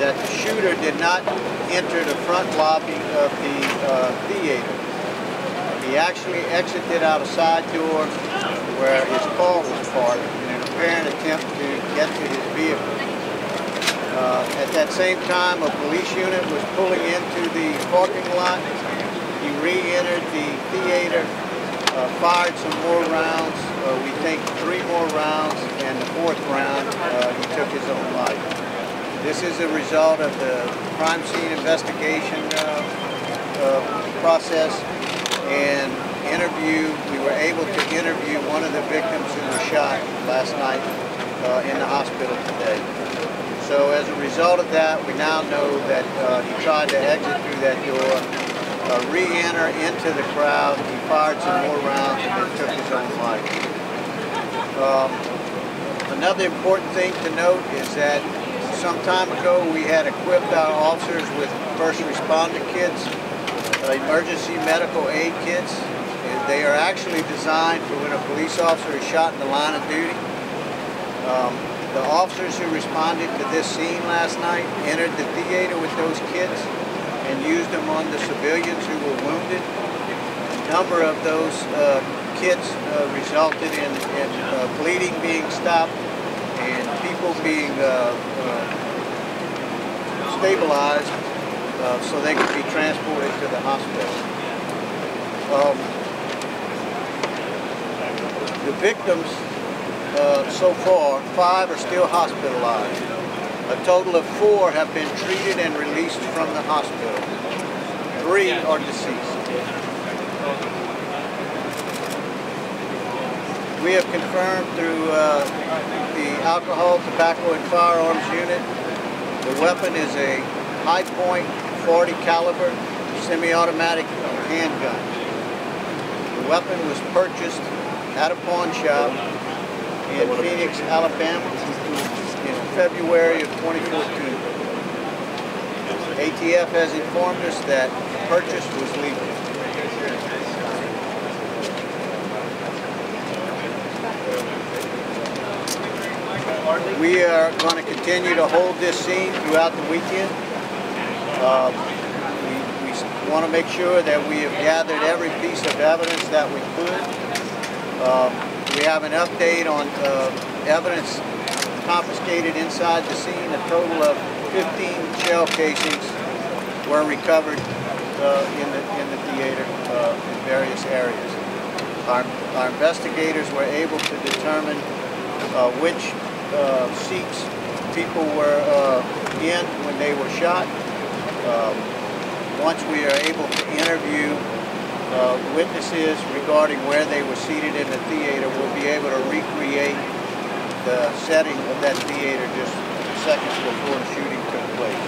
that the shooter did not enter the front lobby of the theater. He actually exited out a side door where his car was parked in an apparent attempt to get to his vehicle. At that same time, a police unit was pulling into the parking lot. He re-entered the theater, fired some more rounds. We think 3 more rounds, and the 4th round, he took his own life. This is a result of the crime scene investigation process and interview. We were able to interview one of the victims who was shot last night in the hospital today. So as a result of that, we now know that he tried to exit through that door, re-enter into the crowd. He fired some more rounds and then took his own life. Another important thing to note is that some time ago we had equipped our officers with first responder kits, emergency medical aid kits. They are actually designed for when a police officer is shot in the line of duty. The officers who responded to this scene last night entered the theater with those kits and used them on the civilians who were wounded. A number of those kits resulted in bleeding being stopped and people being stabilized so they could be transported to the hospital. The victims so far, 5 are still hospitalized. A total of 4 have been treated and released from the hospital. 3 are deceased. We have confirmed through the Alcohol, Tobacco, and Firearms Unit, the weapon is a high-point 40 caliber semi-automatic handgun. The weapon was purchased at a pawn shop in Phoenix, Alabama in February of 2014. ATF has informed us that the purchase was legal. We are going to continue to hold this scene throughout the weekend. We want to make sure that we have gathered every piece of evidence that we could. We have an update on evidence confiscated inside the scene. A total of 15 shell casings were recovered in the theater in various areas. Our investigators were able to determine which seats people were in when they were shot. Once we are able to interview witnesses regarding where they were seated in the theater, we'll be able to recreate the setting of that theater just seconds before the shooting took place.